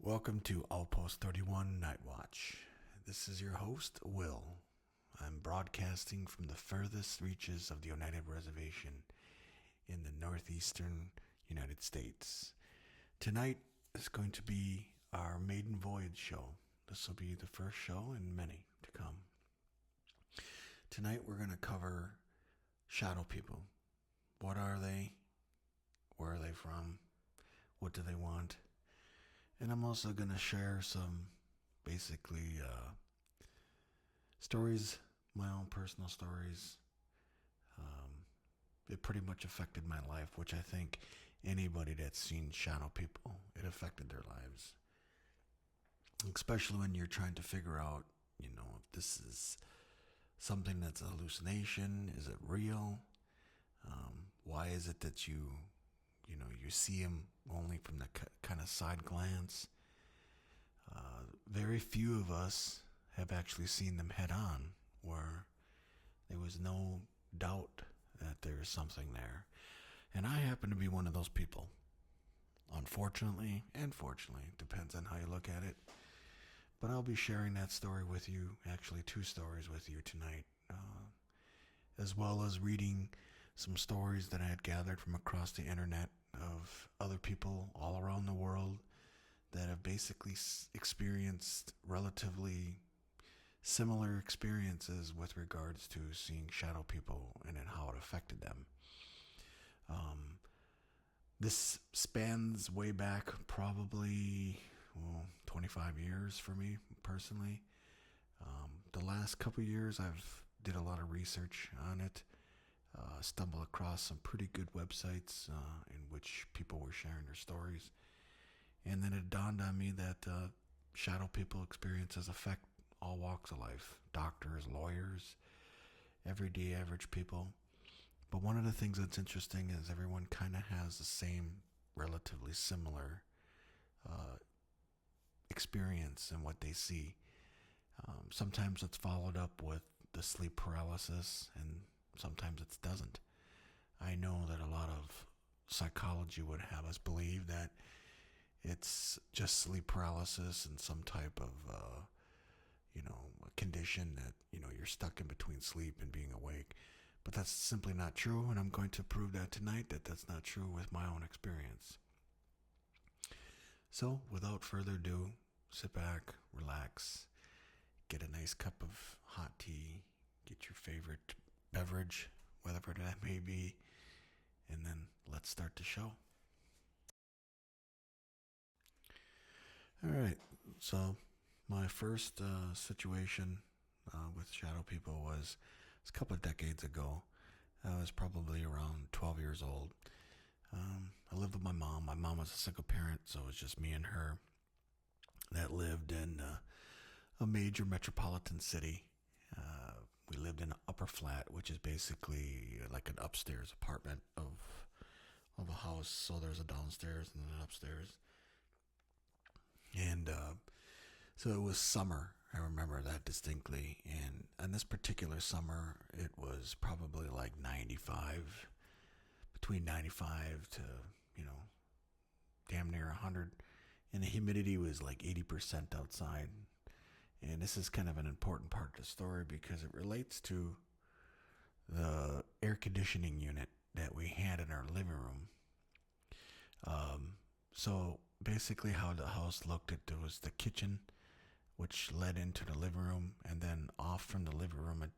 Welcome to Outpost 31 Night Watch. This is your host, Will. I'm broadcasting from the furthest reaches of the Oneida Reservation in the northeastern United States. Tonight is going to be our maiden voyage show. This will be the first show in many to come. Tonight we're going to cover shadow people. What are they? Where are they from? What do they want? And I'm also going to share some basically stories, my own personal stories. It pretty much affected my life, which I think anybody that's seen shadow people, it affected their lives. Especially when you're trying to figure out, if this is something that's a hallucination, is it real? Why is it that you see them only from the kind of side glance? Very few of us have actually seen them head on, where there was no doubt that there's something there. And I happen to be one of those people. Unfortunately, and fortunately, depends on how you look at it. But I'll be sharing that story with you, actually 2 stories with you tonight, as well as reading some stories that I had gathered from across the internet of other people all around the world that have basically experienced relatively similar experiences with regards to seeing shadow people and then how it affected them. This spans way back probably 25 years for me personally. The last couple years I've did a lot of research on it. Stumbled across some pretty good websites in which people were sharing their stories. And then it dawned on me that shadow people experiences affect all walks of life. Doctors, lawyers, everyday average people. But one of the things that's interesting is everyone kind of has the same relatively similar experience in what they see. Sometimes it's followed up with the sleep paralysis, and sometimes it doesn't. I know that a lot of psychology would have us believe that it's just sleep paralysis and some type of a condition that you're stuck in between sleep and being awake. But that's simply not true, and I'm going to prove that tonight that that's not true with my own experience. So, without further ado, sit back, relax, get a nice cup of hot tea, get your favorite beverage, whatever that may be, and then let's start the show. All right, so my first situation with shadow people was a couple of decades ago. I was probably around 12 years old. I lived with my mom. My mom was a single parent, so it was just me and her that lived in a major metropolitan city. We lived in an upper flat, which is basically like an upstairs apartment of a house. So there's a downstairs and an upstairs. And so it was summer. I remember that distinctly. And on this particular summer, it was probably like 95, between 95 to, damn near 100. And the humidity was like 80% outside. And this is kind of an important part of the story because it relates to the air conditioning unit that we had in our living room. So basically, how the house looked, it was the kitchen, which led into the living room, and then off from the living room at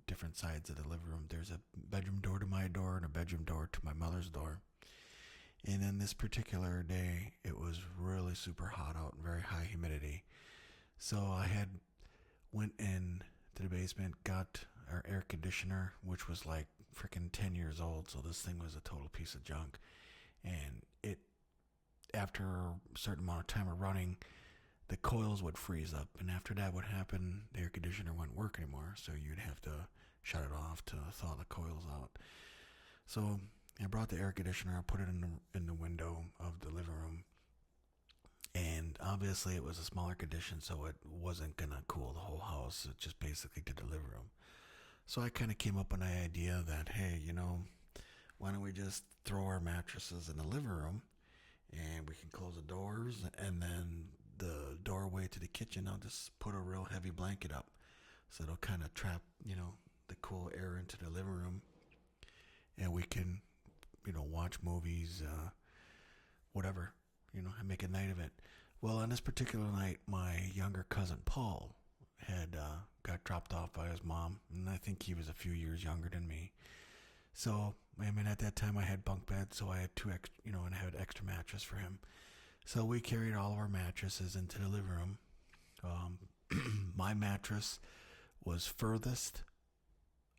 different sides of the living room, there's a bedroom door to my door and a bedroom door to my mother's door. And then this particular day, it was really super hot out and very high humidity. So I had went in to the basement, got our air conditioner, which was like freaking 10 years old. So this thing was a total piece of junk. And it, after a certain amount of time of running, the coils would freeze up. And after that would happen, the air conditioner wouldn't work anymore. So you'd have to shut it off to thaw the coils out. So I brought the air conditioner, I put it in the window of the living room, and obviously it was a smaller condition, so it wasn't gonna cool the whole house. It just basically did the living room. So I kind of came up with an idea that, hey, why don't we just throw our mattresses in the living room, and we can close the doors, and then the doorway to the kitchen, I'll just put a real heavy blanket up, so it'll kind of trap, the cool air into the living room, and we can, watch movies, whatever, and make a night of it. Well, on this particular night, my younger cousin Paul had got dropped off by his mom, and I think he was a few years younger than me. So, I mean, at that time I had bunk beds, so I had two, and I had extra mattress for him. So we carried all of our mattresses into the living room. My mattress was furthest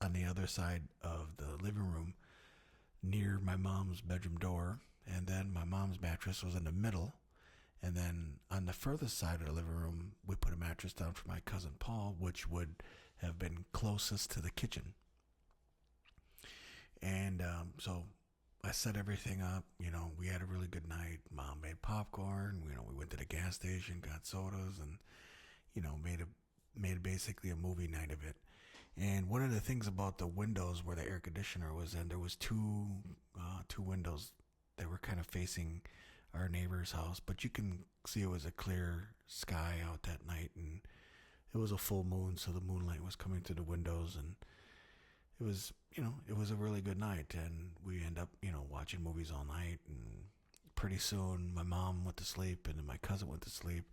on the other side of the living room, near my mom's bedroom door, and then my mom's mattress was in the middle. And then on the furthest side of the living room, we put a mattress down for my cousin Paul, which would have been closest to the kitchen. And so I set everything up. We had a really good night. Mom made popcorn. We went to the gas station, got sodas, and made basically a movie night of it. And one of the things about the windows where the air conditioner was in, there was two windows that were kind of facing our neighbor's house, but you can see it was a clear sky out that night, and it was a full moon, so the moonlight was coming through the windows, and it was a really good night. And we end up, watching movies all night, and pretty soon my mom went to sleep, and then my cousin went to sleep.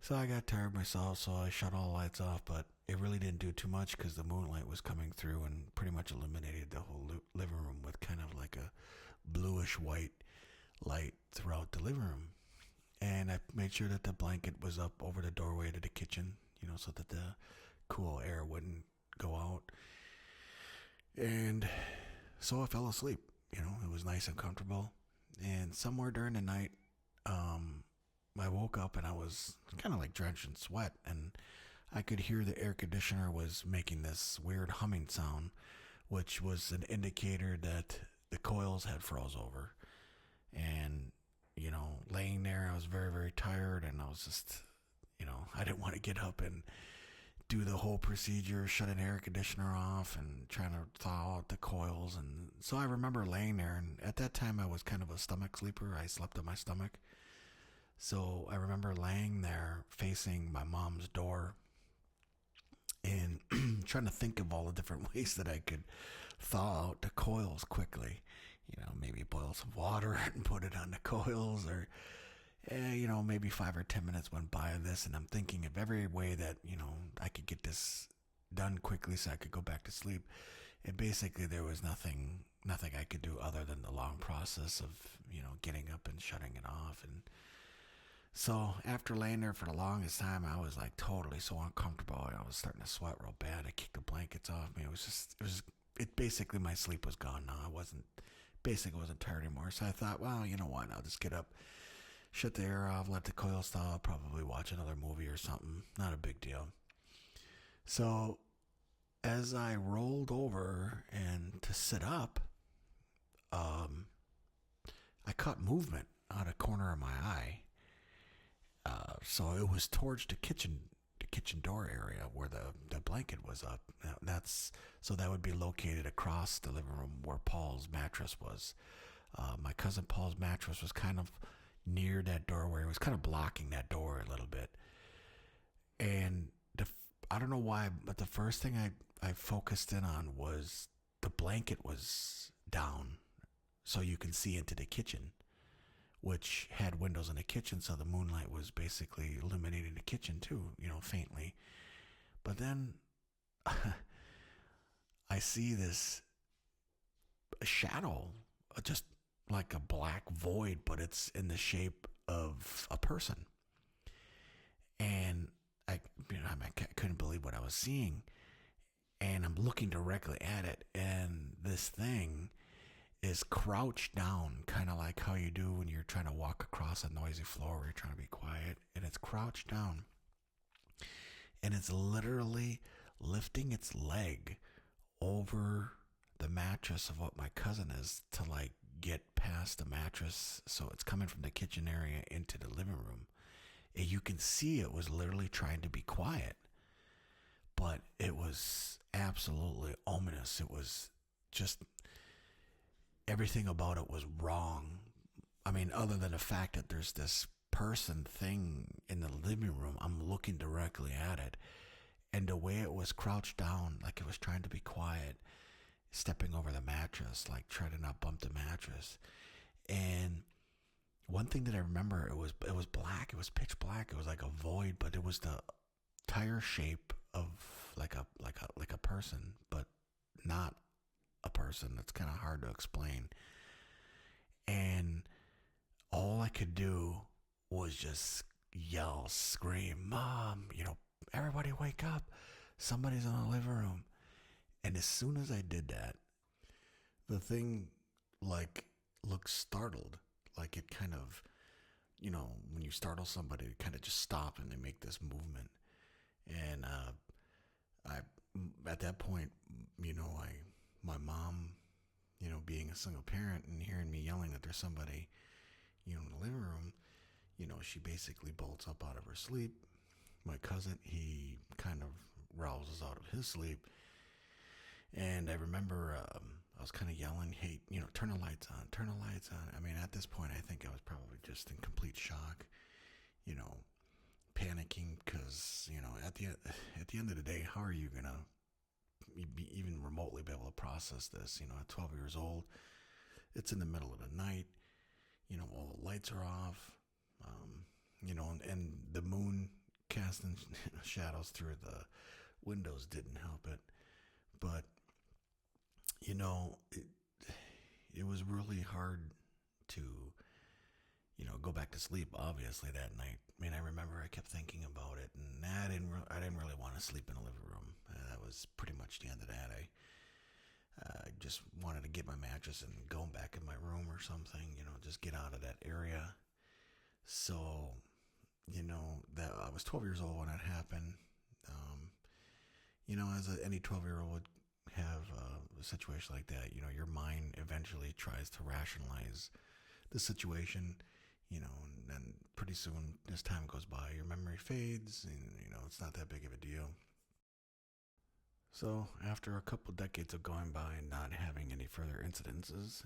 So I got tired myself, so I shut all the lights off, but it really didn't do too much because the moonlight was coming through and pretty much illuminated the whole living room with kind of like a bluish white light throughout the living room. And I made sure that the blanket was up over the doorway to the kitchen, so that the cool air wouldn't go out. And so I fell asleep. It was nice and comfortable. And somewhere during the night, I woke up and I was kind of like drenched in sweat, and I could hear the air conditioner was making this weird humming sound, which was an indicator that the coils had froze over. And, laying there, I was very, very tired, and I was just, I didn't want to get up and do the whole procedure, shutting the air conditioner off and trying to thaw out the coils. And so I remember laying there, and at that time I was kind of a stomach sleeper. I slept on my stomach. So I remember laying there facing my mom's door and trying to think of all the different ways that I could thaw out the coils quickly. Maybe boil some water and put it on the coils, or, maybe 5 or 10 minutes went by of this, and I'm thinking of every way that, I could get this done quickly so I could go back to sleep. And basically there was nothing I could do other than the long process of, getting up and shutting it off. And so after laying there for the longest time, I was like totally so uncomfortable. I was starting to sweat real bad. I kicked the blankets off me. It basically, my sleep was gone now. I wasn't tired anymore. So I thought, well, you know what? I'll just get up, shut the air off, let the coils thaw, probably watch another movie or something. Not a big deal. So as I rolled over and to sit up, I caught movement out of the corner of my eye. So it was towards the kitchen door area where the blanket was up. So that would be located across the living room where Paul's mattress was. My cousin Paul's mattress was kind of near that doorway. It was kind of blocking that door a little bit. And I don't know why, but the first thing I focused in on was the blanket was down, so you can see into the kitchen. which had windows in the kitchen, so the moonlight was basically illuminating the kitchen too, faintly. But then I see this shadow, just like a black void, but it's in the shape of a person. And I couldn't believe what I was seeing. And I'm looking directly at it, and this thing is crouched down, kind of like how you do when you're trying to walk across a noisy floor where you're trying to be quiet. And it's crouched down, and it's literally lifting its leg over the mattress of what my cousin is to like get past the mattress. So it's coming from the kitchen area into the living room. And you can see it was literally trying to be quiet, but it was absolutely ominous. It was just, everything about it was wrong. I mean, other than the fact that there's this person thing in the living room, I'm looking directly at it. And the way it was crouched down, like it was trying to be quiet, stepping over the mattress, like trying to not bump the mattress. And one thing that I remember, it was black. It was pitch black. It was like a void, but it was the tire shape of like a person, but not a person. That's kind of hard to explain. And all I could do was just yell, scream, "Mom, everybody wake up. Somebody's in the living room." And as soon as I did that, the thing like looked startled. Like it kind of, when you startle somebody, it kind of just stop and they make this movement. And I, at that point, my mom, being a single parent and hearing me yelling that there's somebody, in the living room, she basically bolts up out of her sleep. My cousin, he kind of rouses out of his sleep. And I remember I was kind of yelling, "Hey, turn the lights on, turn the lights on." I mean, at this point, I think I was probably just in complete shock, panicking because, at the end of the day, how are you going to be even remotely be able to process this? At 12 years old, it's in the middle of the night, all the lights are off, and the moon casting shadows through the windows didn't help it. But it was really hard to, go back to sleep. Obviously, that night. I mean, I remember I kept thinking about it, and I didn't really want to sleep in the living room. That was pretty much the end of that. I just wanted to get my mattress and go back in my room or something. Just get out of that area. So, that I was 12 years old when that happened. As any 12-year-old would have a situation like that, your mind eventually tries to rationalize the situation, and then pretty soon as time goes by, your memory fades and, it's not that big of a deal. So after a couple decades of going by and not having any further incidences,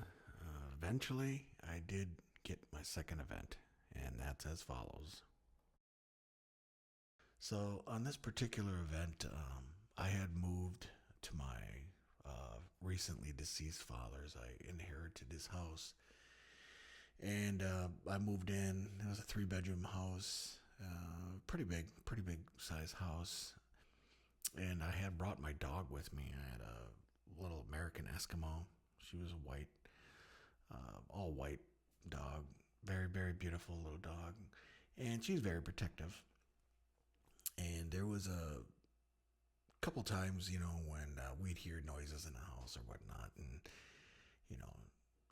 eventually I did get my second event, and that's as follows. So on this particular event, I had moved to my recently deceased father's. I inherited his house, and I moved in. It was a 3-bedroom house, pretty big size house. And I had brought my dog with me. I had a little American Eskimo. She was a white, all white dog, very very beautiful little dog, and she's very protective. And there was a couple times, when we'd hear noises in the house or whatnot, and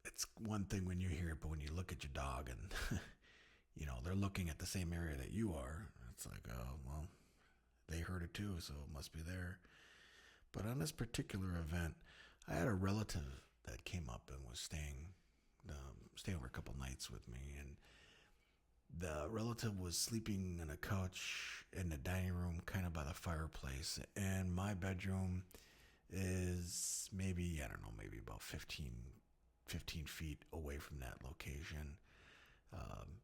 it's one thing when you hear it, but when you look at your dog and they're looking at the same area that you are, it's like, oh well, they heard it too, so it must be there. But on this particular event, I had a relative that came up and was stay over a couple nights with me, and the relative was sleeping in a couch in the dining room, kind of by the fireplace, and my bedroom is maybe, I don't know, maybe about 15 feet away from that location. Um,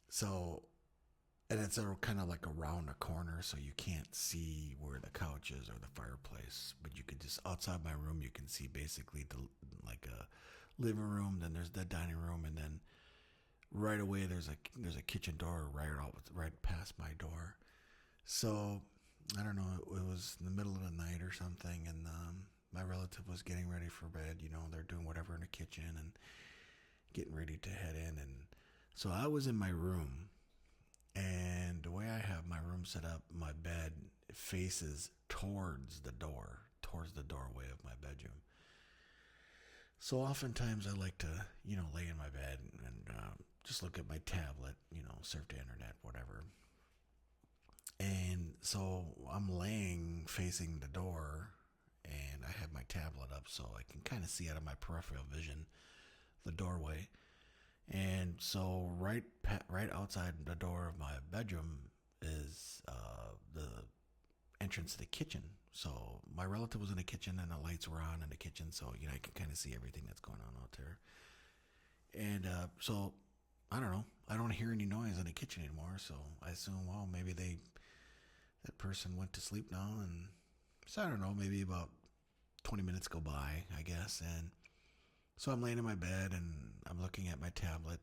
so, and it's kind of like around a corner, so you can't see where the couch is or the fireplace, but you could just, outside my room, you can see basically like a living room, then there's the dining room, and then right away there's a kitchen door right past my door. So I don't know. It was in the middle of the night or something, and my relative was getting ready for bed. You know, they're doing whatever in the kitchen and getting ready to head in, and so I was in my room, and the way I have my room set up, my bed faces towards the doorway of my bedroom. So oftentimes I like to, lay in my bed and just look at my tablet, surf the internet, whatever. And so I'm laying facing the door, and I have my tablet up so I can kind of see out of my peripheral vision the doorway. And so right outside the door of my bedroom is the entrance to the kitchen. So my relative was in the kitchen, and the lights were on in the kitchen, so I can kind of see everything that's going on out there. And so I don't know. I don't hear any noise in the kitchen anymore, so I assume, well, maybe that person went to sleep now, and so I don't know. Maybe about 20 minutes go by, I guess, and so I'm laying in my bed and I'm looking at my tablet,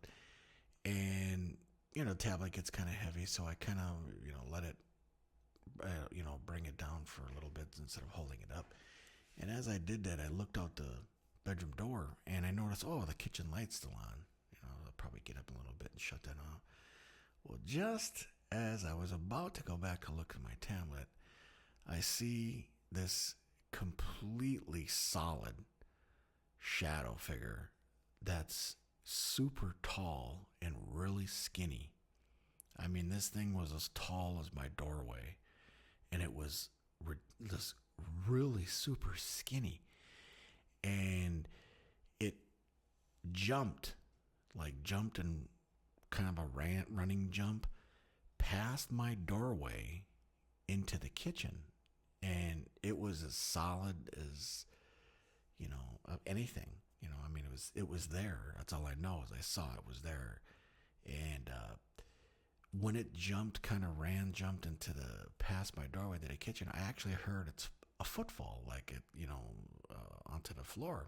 and the tablet gets kind of heavy, so I kind of let it bring it down for a little bit instead of holding it up. And as I did that, I looked out the bedroom door and I noticed, oh, the kitchen light's still on. I'll probably get up a little bit and shut that off. Well, just as I was about to go back to look at my tablet, I see this completely solid shadow figure that's super tall and really skinny. I mean, this thing was as tall as my doorway, and it was this really super skinny, and it jumped in kind of a running jump past my doorway into the kitchen, and it was as solid as anything. I mean, it was there. That's all I know is I saw it was there, and when it jumped into the past my doorway to the kitchen, I actually heard a footfall, like it, onto the floor.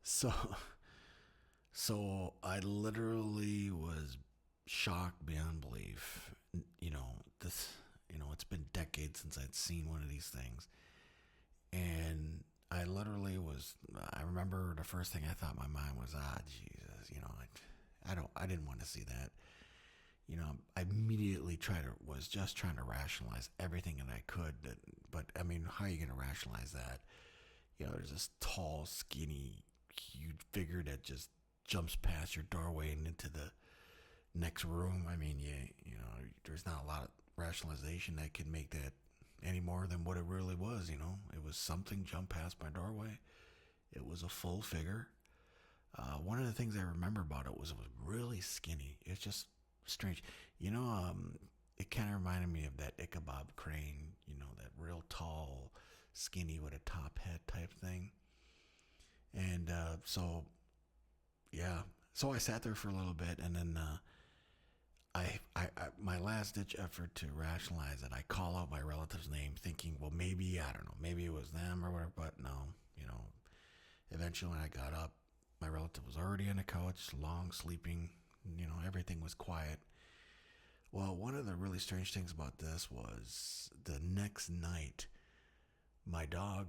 So, so I literally was shocked beyond belief. This, it's been decades since I'd seen one of these things, and I literally was. I remember the first thing I thought in my mind was, Jesus, I didn't want to see that. I immediately was just trying to rationalize everything that I could. But I mean, how are you going to rationalize that? There's this tall, skinny, huge figure that just jumps past your doorway and into the next room. I mean, there's not a lot of rationalization that can make that any more than what it really was. It was something jumped past my doorway. It was a full figure. One of the things I remember about it was really skinny. It's just strange. It kind of reminded me of that Ichabod Crane, that real tall, skinny with a top hat type thing. And yeah. So I sat there for a little bit, and then I my last ditch effort to rationalize it, I call out my relative's name, thinking, well, maybe, I don't know, maybe it was them or whatever. But no, eventually when I got up, my relative was already on the couch, long sleeping. Everything was quiet. Well, one of the really strange things about this was the next night, my dog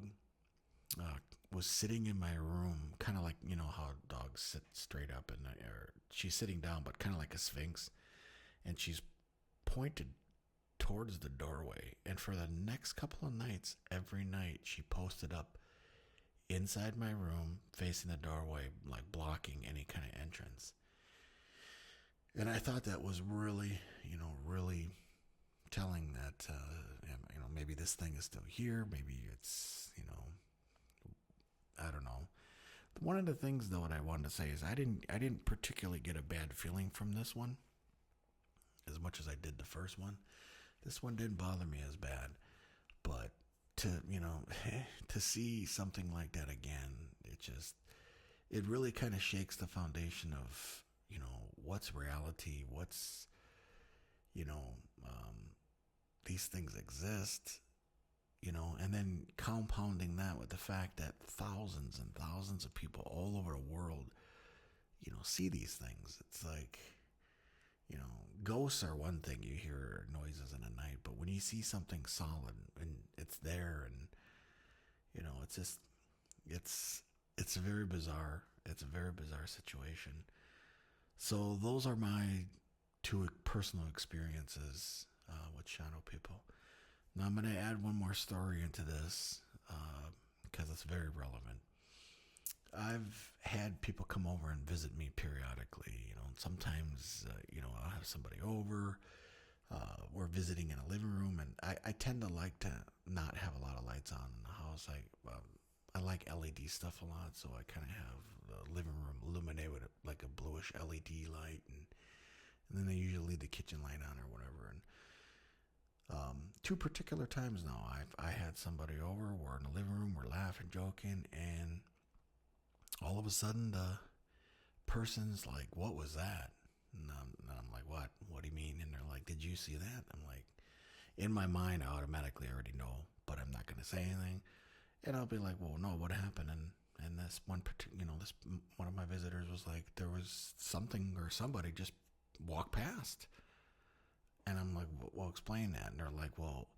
was sitting in my room, kind of like, how dogs sit straight up, or she's sitting down, but kind of like a sphinx, and she's pointed towards the doorway. And for the next couple of nights, every night, she posted up inside my room, facing the doorway, like blocking any kind of entrance. And I thought that was really, really telling that, maybe this thing is still here. Maybe it's, I don't know. One of the things, though, that I wanted to say is I didn't particularly get a bad feeling from this one as much as I did the first one. This one didn't bother me as bad, but to to see something like that again, it really kind of shakes the foundation of what's reality, what's these things exist, and then compounding that with the fact that thousands and thousands of people all over the world see these things. It's like, ghosts are one thing, you hear noises in the night, but when you see something solid and it's there, and it's just, it's it's very bizarre. It's a very bizarre situation. So those are my two personal experiences with shadow people. Now I'm going to add one more story into this because it's very relevant. I've had people come over and visit me periodically. Sometimes I'll have somebody over. We're visiting in a living room, and I tend to like to not have a lot of lights on in the house. I like LED stuff a lot, so I kind of have the living room illuminated with like a bluish LED light, and then I usually leave the kitchen light on or whatever. And two particular times now, I had somebody over. We're in the living room, we're laughing, joking, and all of a sudden the person's like, "What was that?" And I'm like, "What? What do you mean?" And they're like, "Did you see that?" I'm like, in my mind, I automatically already know, but I'm not gonna say anything. And I'll be like, "Well, no, what happened?" And this one particular, this one of my visitors was like, there was something or somebody just walked past. And I'm like, "Well, explain that." And they're like, "Well,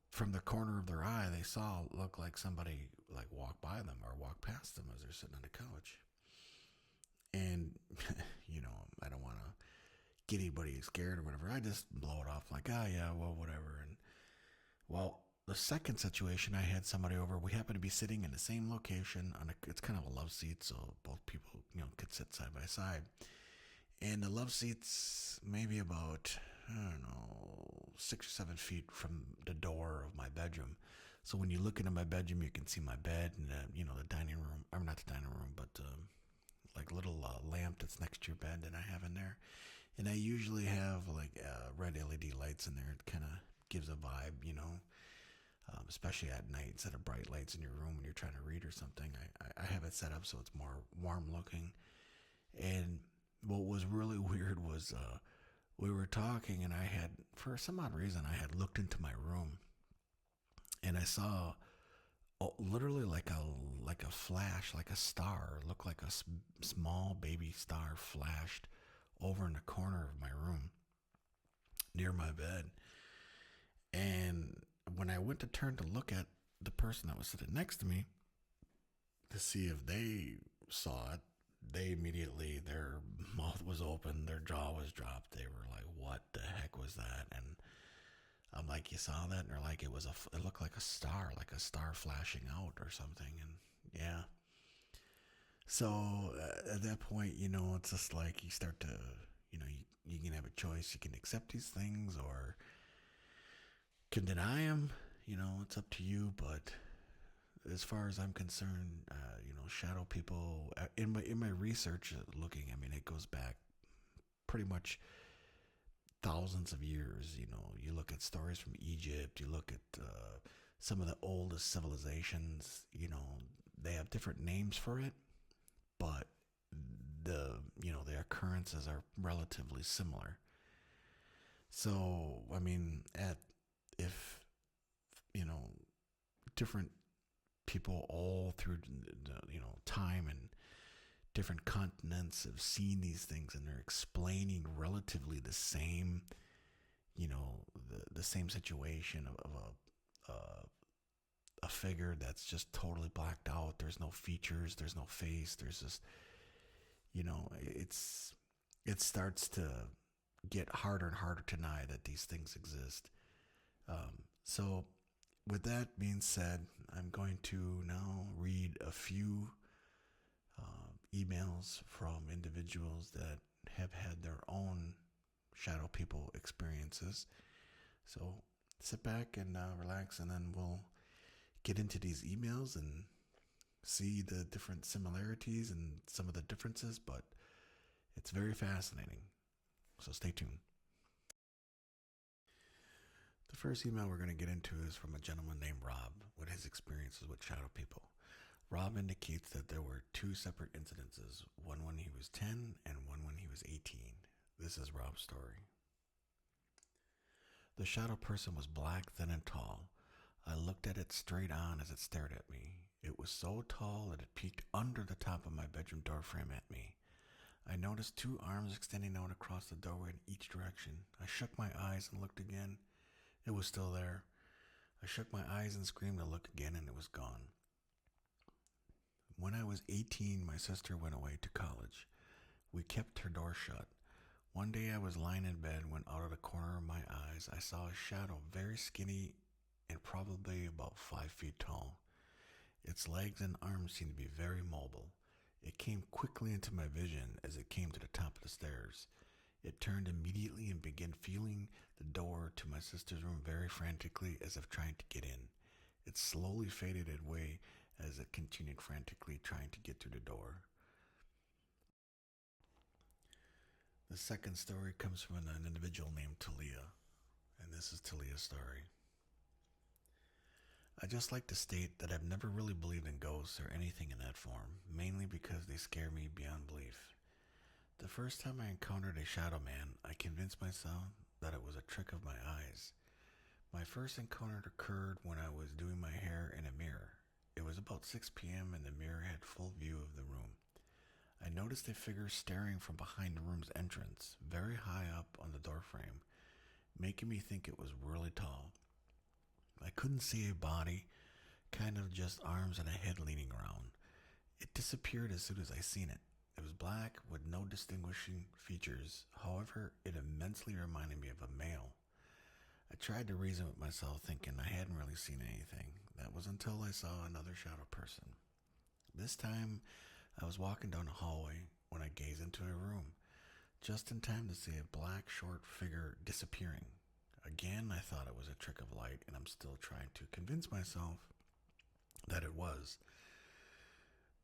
from the corner of their eye, they saw it look like somebody like walk by them or walk past them as they're sitting on the couch." And I don't want to get anybody scared or whatever. I just blow it off like, "Ah, yeah, well, whatever." And well, the second situation, I had somebody over. We happened to be sitting in the same location it's kind of a love seat, so both people could sit side by side. And the love seat's maybe about, I don't know, 6 or 7 feet from the door of my bedroom. So when you look into my bedroom, you can see my bed and the dining room. I'm not the dining room, but like little lamp that's next to your bed that I have in there. And I usually have like red LED lights in there. It kind of gives a vibe, especially at night, instead of bright lights in your room when you're trying to read or something. I have it set up so it's more warm looking. And what was really weird was we were talking, and I had, for some odd reason, I had looked into my room, and I saw literally like a flash, like a star, looked like a small baby star flashed over in the corner of my room near my bed. And when I went to turn to look at the person that was sitting next to me to see if they saw it, they immediately, their mouth was open, their jaw was dropped. They were like, "What the heck was that?" And I'm like, "You saw that?" And they're like, it looked like a star flashing out or something. And yeah. So at that point, it's just like you start to, you can have a choice. You can accept these things or can deny them. It's up to you. But as far as I'm concerned, shadow people. In my research, looking, I mean, it goes back pretty much thousands of years. You look at stories from Egypt. You look at some of the oldest civilizations. They have different names for it, but the occurrences are relatively similar. So I mean, if you know different people all through time and different continents have seen these things, and they're explaining relatively the same the same situation of a figure that's just totally blacked out. There's no features, there's no face, there's just it starts to get harder and harder to deny that these things exist. So with that being said, I'm going to now read a few emails from individuals that have had their own shadow people experiences. So sit back and relax, and then we'll get into these emails and see the different similarities and some of the differences, but it's very fascinating. So stay tuned. The first email we're going to get into is from a gentleman named Rob with his experiences with shadow people. Rob indicates that there were two separate incidences, one when he was 10 and one when he was 18. This is Rob's story. The shadow person was black, thin, and tall. I looked at it straight on as it stared at me. It was so tall that it peeked under the top of my bedroom door frame at me. I noticed two arms extending out across the doorway in each direction. I shook my eyes and looked again. It was still there. I shook my eyes and screamed to look again, and it was gone. When I was 18, my sister went away to college. We kept her door shut. One day I was lying in bed when out of the corner of my eyes I saw a shadow, very skinny and probably about 5 feet tall. Its legs and arms seemed to be very mobile. It came quickly into my vision as it came to the top of the stairs. It turned immediately and began feeling the door to my sister's room very frantically as if trying to get in. It slowly faded away as it continued frantically trying to get through the door. The second story comes from an individual named Talia, and this is Talia's story. I'd just like to state that I've never really believed in ghosts or anything in that form, mainly because they scare me beyond belief. The first time I encountered a shadow man, I convinced myself that it was a trick of my eyes. My first encounter occurred when I was doing my hair in a mirror. It was about 6 p.m. and the mirror had full view of the room. I noticed a figure staring from behind the room's entrance, very high up on the doorframe, making me think it was really tall. I couldn't see a body, kind of just arms and a head leaning around. It disappeared as soon as I seen it. It was black with no distinguishing features. However, it immensely reminded me of a male. I tried to reason with myself, thinking I hadn't really seen anything. That was until I saw another shadow person. This time, I was walking down the hallway when I gazed into a room, just in time to see a black, short figure disappearing. Again, I thought it was a trick of light, and I'm still trying to convince myself that it was.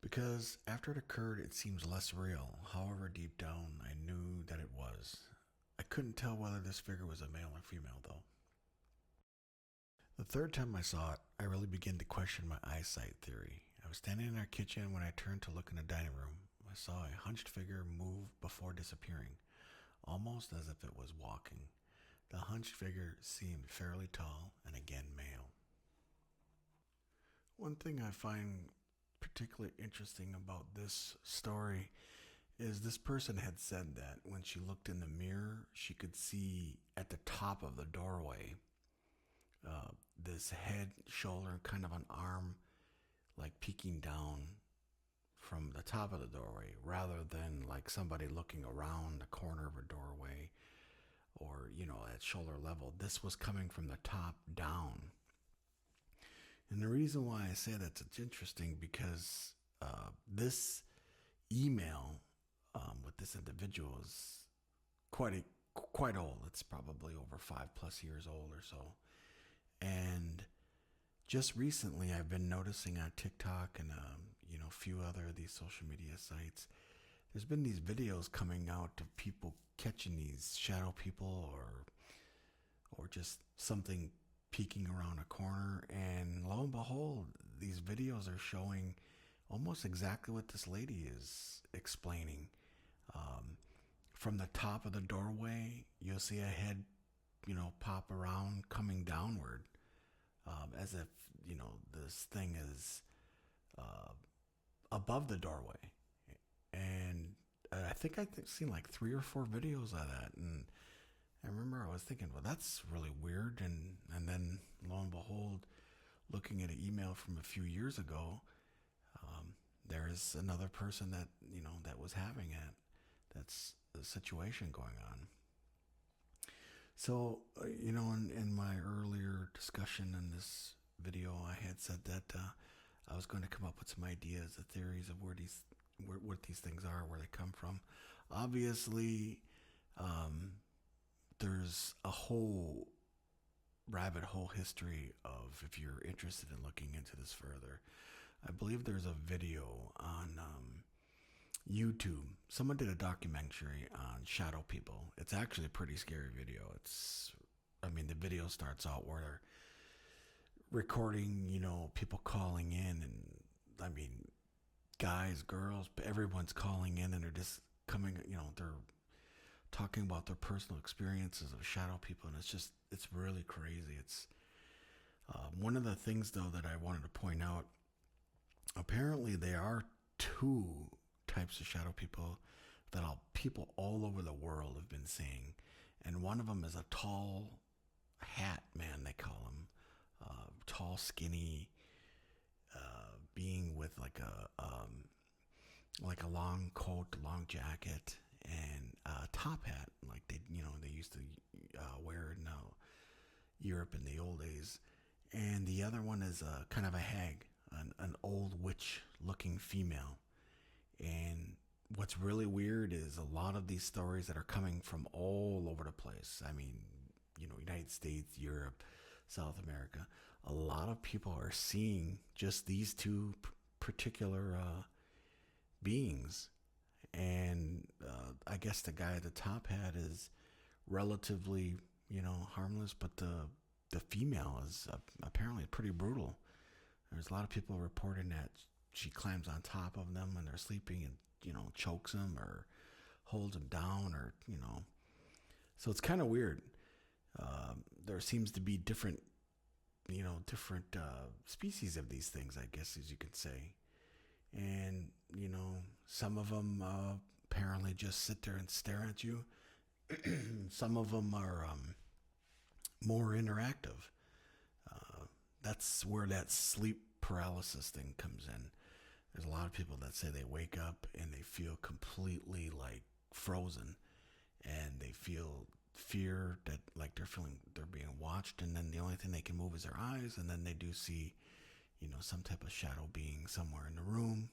Because after it occurred, it seems less real. However, deep down, I knew that it was. I couldn't tell whether this figure was a male or female, though. The third time I saw it, I really began to question my eyesight theory. I was standing in our kitchen when I turned to look in the dining room. I saw a hunched figure move before disappearing, almost as if it was walking. The hunched figure seemed fairly tall and again male. One thing I find particularly interesting about this story is this person had said that when she looked in the mirror, she could see at the top of the doorway this head, shoulder, and kind of an arm like peeking down from the top of the doorway rather than like somebody looking around the corner of a doorway or, at shoulder level. This was coming from the top down. And the reason why I say that's it's interesting because this email with this individual is quite old. It's probably over 5+ years old or so. And just recently, I've been noticing on TikTok and a few other of these social media sites, there's been these videos coming out of people catching these shadow people or just something peeking around a corner, and lo and behold, these videos are showing almost exactly what this lady is explaining. From the top of the doorway, you'll see a head, pop around coming downward, as if, this thing is above the doorway. And I think I've seen like 3 or 4 videos of that. And I remember I was thinking, well, that's really weird. And then lo and behold, looking at an email from a few years ago, there's another person that, that was having it. That's the situation going on. So, in my earlier discussion in this video, I had said that I was going to come up with some ideas, the theories of what these things are, where they come from. Obviously, there's a whole rabbit hole history of, if you're interested in looking into this further. I believe there's a video on YouTube. Someone did a documentary on shadow people. It's actually a pretty scary video. The video starts out where they're recording, people calling in, and guys, girls, everyone's calling in, and they're just coming, they're talking about their personal experiences of shadow people, and it's really crazy. It's one of the things, though, that I wanted to point out. Apparently, there are 2 types of shadow people that people all over the world have been seeing. And one of them is a tall hat man, they call him. Tall, skinny being with like a long coat, long jacket, and a top hat, like they used to wear in Europe in the old days. And the other one is kind of a hag, an old witch-looking female. And what's really weird is a lot of these stories that are coming from all over the place. I mean, United States, Europe, South America. A lot of people are seeing just these two particular beings. And I guess the guy at the top hat is relatively, harmless, but the female is apparently pretty brutal. There's a lot of people reporting that she climbs on top of them when they're sleeping and, chokes them or holds them down or. So it's kind of weird. There seems to be different species of these things, I guess, as you could say. And, some of them apparently just sit there and stare at you. Some of them are more interactive. That's where that sleep paralysis thing comes in. There's a lot of people that say they wake up and they feel completely like frozen, and they feel fear that like they're being watched, and then the only thing they can move is their eyes, and then they do see, some type of shadow being somewhere in the room.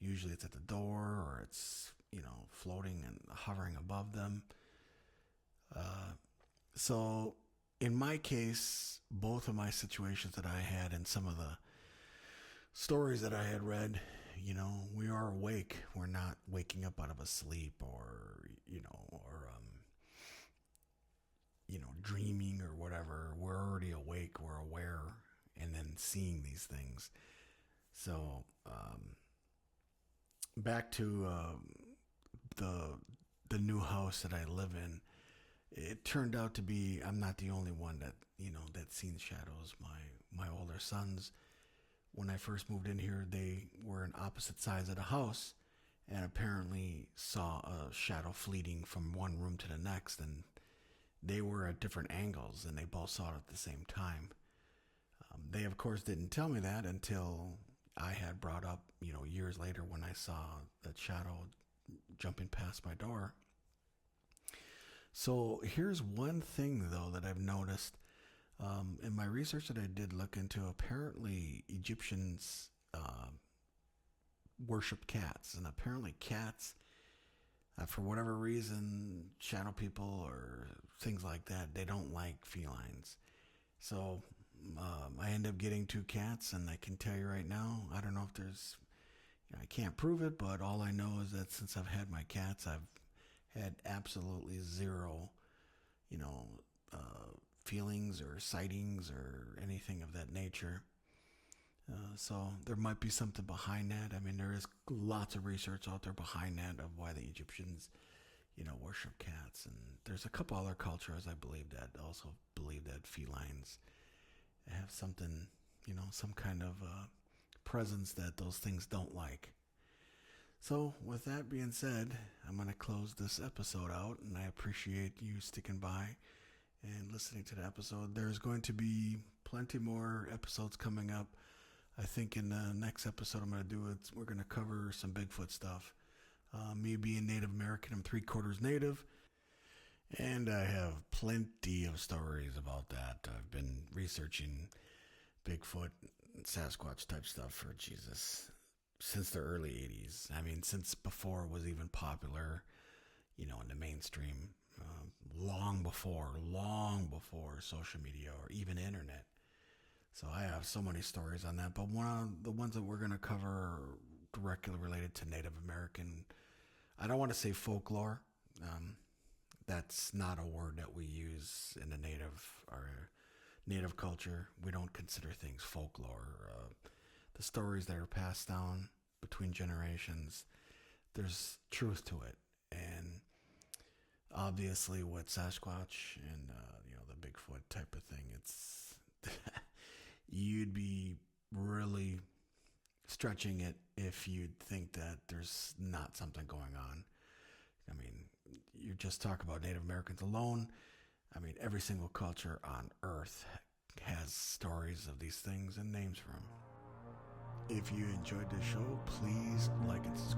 Usually it's at the door, or it's, floating and hovering above them. So in my case, both of my situations that I had and some of the stories that I had read, we are awake. We're not waking up out of a sleep or dreaming or whatever. We're already awake. We're aware, and then seeing these things. So back to the new house that I live in. It turned out to be, I'm not the only one that's seen shadows. My older sons, when I first moved in here, they were on opposite sides of the house and apparently saw a shadow fleeting from one room to the next, and they were at different angles and they both saw it at the same time. They of course didn't tell me that until I had brought up, years later when I saw that shadow jumping past my door. So here's one thing though that I've noticed. In my research that I did look into, apparently Egyptians worship cats, and apparently cats, for whatever reason, shadow people or things like that, they don't like felines. So I end up getting two cats, and I can tell you right now, I don't know if there's, I can't prove it, but all I know is that since I've had my cats, I've had absolutely zero, feelings or sightings or anything of that nature. So there might be something behind that. I mean, there is lots of research out there behind that of why the Egyptians, worship cats. And there's a couple other cultures, I believe, that also believe that felines have something, some kind of presence that those things don't like. So with that being said, I'm going to close this episode out, and I appreciate you sticking by and listening to the episode. There's going to be plenty more episodes coming up. I think in the next episode I'm going to do we're going to cover some Bigfoot stuff. Me being Native American, I'm 3/4 Native, and I have plenty of stories about that. I've been researching Bigfoot, Sasquatch type stuff for since the early 80s. I mean, since before it was even popular, in the mainstream, long before social media or even internet. So I have so many stories on that, but one of the ones that we're going to cover are directly related to Native American. I don't want to say folklore. That's not a word that we use in the native culture. We don't consider things folklore. The stories that are passed down between generations, there's truth to it. And obviously with Sasquatch and the Bigfoot type of thing, it's you'd be really stretching it if you'd think that there's not something going on. I mean, you just talk about Native Americans alone. I mean, every single culture on Earth has stories of these things and names for them. If you enjoyed this show, please like and subscribe.